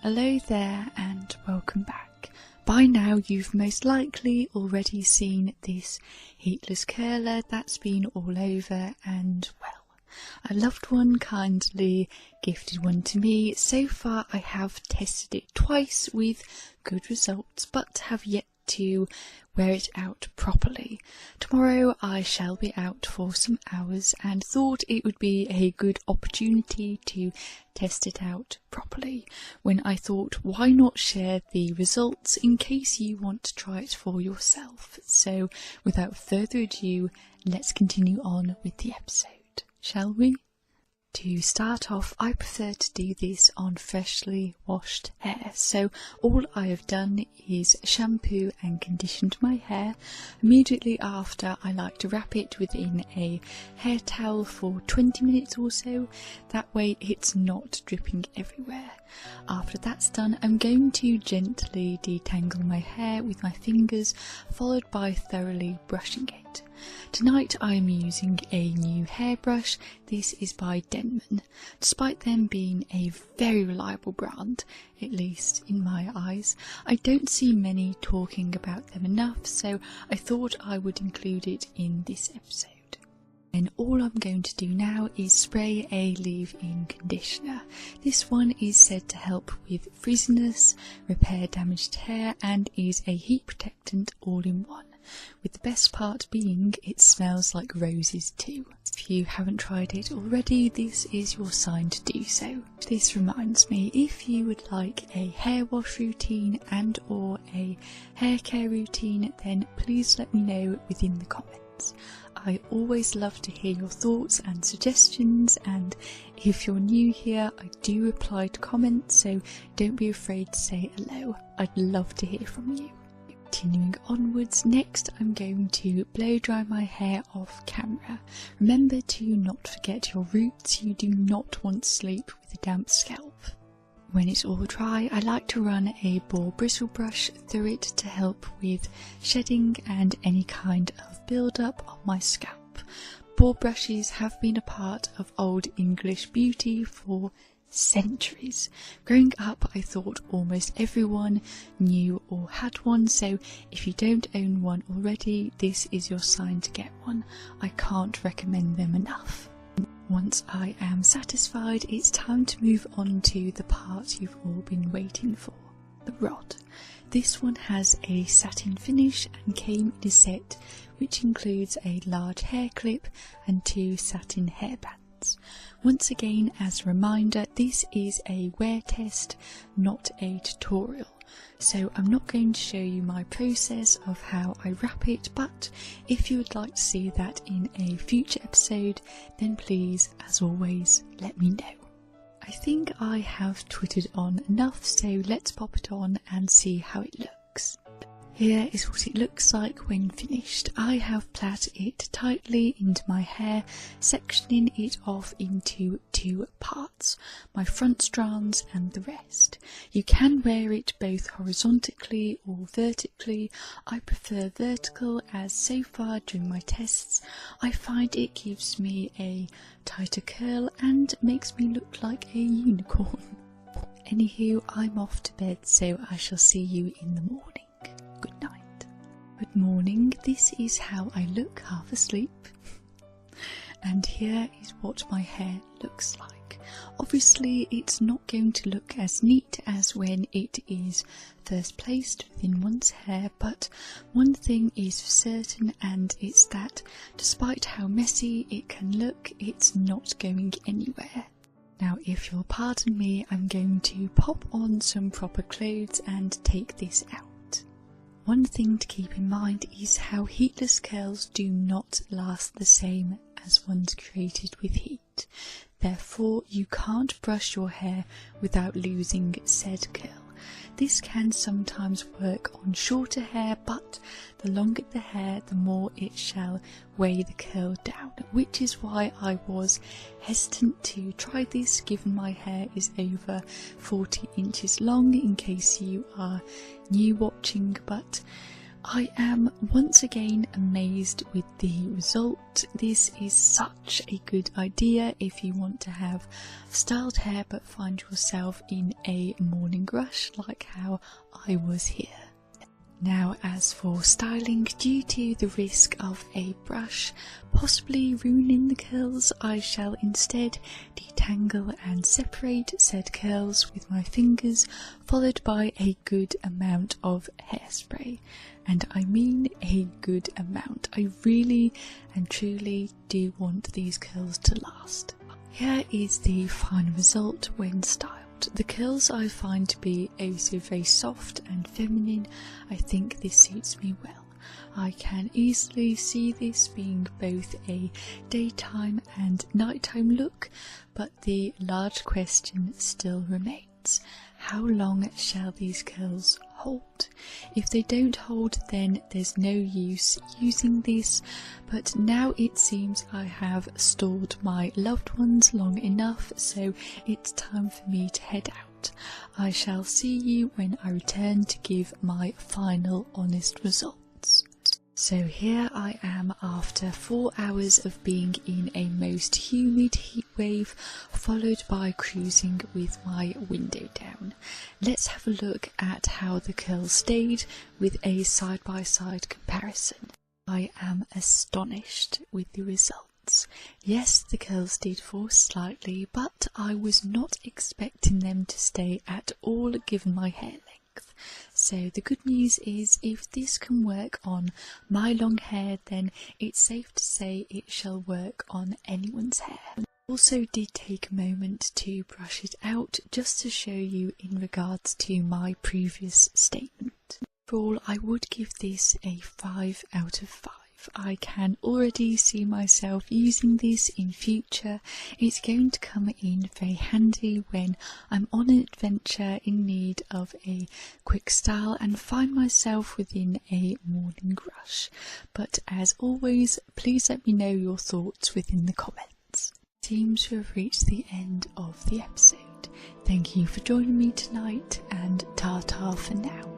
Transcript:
Hello there and welcome back. By now you've most likely already seen this heatless curler that's been all over, and well, a loved one kindly gifted one to me. So far I have tested it twice with good results, but have yet to wear it out properly. Tomorrow I shall be out for some hours and thought it would be a good opportunity to test it out properly, when I thought why not share the results in case you want to try it for yourself. So without further ado, let's continue on with the episode, shall we? To start off, I prefer to do this on freshly washed hair, so all I have done is shampoo and conditioned my hair. Immediately after, I like to wrap it within a hair towel for 20 minutes or so, that way it's not dripping everywhere. After that's done, I'm going to gently detangle my hair with my fingers, followed by thoroughly brushing it. Tonight I am using a new hairbrush. This is by Denman. Despite them being a very reliable brand, at least in my eyes, I don't see many talking about them enough, so I thought I would include it in this episode. And all I'm going to do now is spray a leave-in conditioner. This one is said to help with frizziness, repair damaged hair, and is a heat protectant all-in-one, with the best part being it smells like roses too. If you haven't tried it already, this is your sign to do so. This reminds me, if you would like a hair wash routine and or a hair care routine, then please let me know within the comments. I always love to hear your thoughts and suggestions, and if you're new here, I do reply to comments, so don't be afraid to say hello. I'd love to hear from you. Continuing onwards, next I'm going to blow dry my hair off camera. Remember to not forget your roots, you do not want to sleep with a damp scalp. When it's all dry, I like to run a ball bristle brush through it to help with shedding and any kind of build-up on my scalp. Ball brushes have been a part of Old English beauty for centuries. Growing up, I thought almost everyone knew or had one, so if you don't own one already, this is your sign to get one. I can't recommend them enough. Once I am satisfied, it's time to move on to the part you've all been waiting for, the rod. This one has a satin finish and came in a set which includes a large hair clip and 2 satin hairbands. Once again, as a reminder, this is a wear test, not a tutorial, so I'm not going to show you my process of how I wrap it, but if you would like to see that in a future episode, then please, as always, let me know. I think I have twittered on enough, so let's pop it on and see how it looks. Here is what it looks like when finished. I have plaited it tightly into my hair, sectioning it off into 2 parts, my front strands and the rest. You can wear it both horizontally or vertically. I prefer vertical, as so far during my tests I find it gives me a tighter curl and makes me look like a unicorn. Anywho, I'm off to bed, so I shall see you in the morning. Good night. Good morning, this is how I look half asleep. And here is what my hair looks like. Obviously it's not going to look as neat as when it is first placed within one's hair, but one thing is for certain, and it's that despite how messy it can look, it's not going anywhere. Now if you'll pardon me, I'm going to pop on some proper clothes and take this out. One thing to keep in mind is how heatless curls do not last the same as ones created with heat. Therefore, you can't brush your hair without losing said curl. This can sometimes work on shorter hair, but the longer the hair, the more it shall weigh the curl down, which is why I was hesitant to try this, given my hair is over 40 inches long, in case you are new watching, but I am once again amazed with the result. This is such a good idea if you want to have styled hair but find yourself in a morning rush like how I was here. Now, as for styling, due to the risk of a brush possibly ruining the curls, I shall instead detangle and separate said curls with my fingers, followed by a good amount of hairspray. And I mean a good amount. I really and truly do want these curls to last. Here is the final result when styled. The curls I find to be also very soft and feminine. I think this suits me well. I can easily see this being both a daytime and nighttime look, but the large question still remains. How long shall these curls hold? If they don't hold, then there's no use using this, but now it seems I have stored my loved ones long enough, so it's time for me to head out. I shall see you when I return to give my final honest results. So here I am after 4 hours of being in a most humid heat wave, followed by cruising with my window down. Let's have a look at how the curls stayed with a side-by-side comparison. I am astonished with the results. Yes, the curls did fall slightly, but I was not expecting them to stay at all given my hair length. So the good news is, if this can work on my long hair, then it's safe to say it shall work on anyone's hair. I also did take a moment to brush it out just to show you in regards to my previous statement. Overall, I would give this a 5 out of 5. I can already see myself using this in future. It's going to come in very handy when I'm on an adventure in need of a quick style and find myself within a morning rush. But as always, please let me know your thoughts within the comments. Seems to have reached the end of the episode. Thank you for joining me tonight, and ta-ta for now.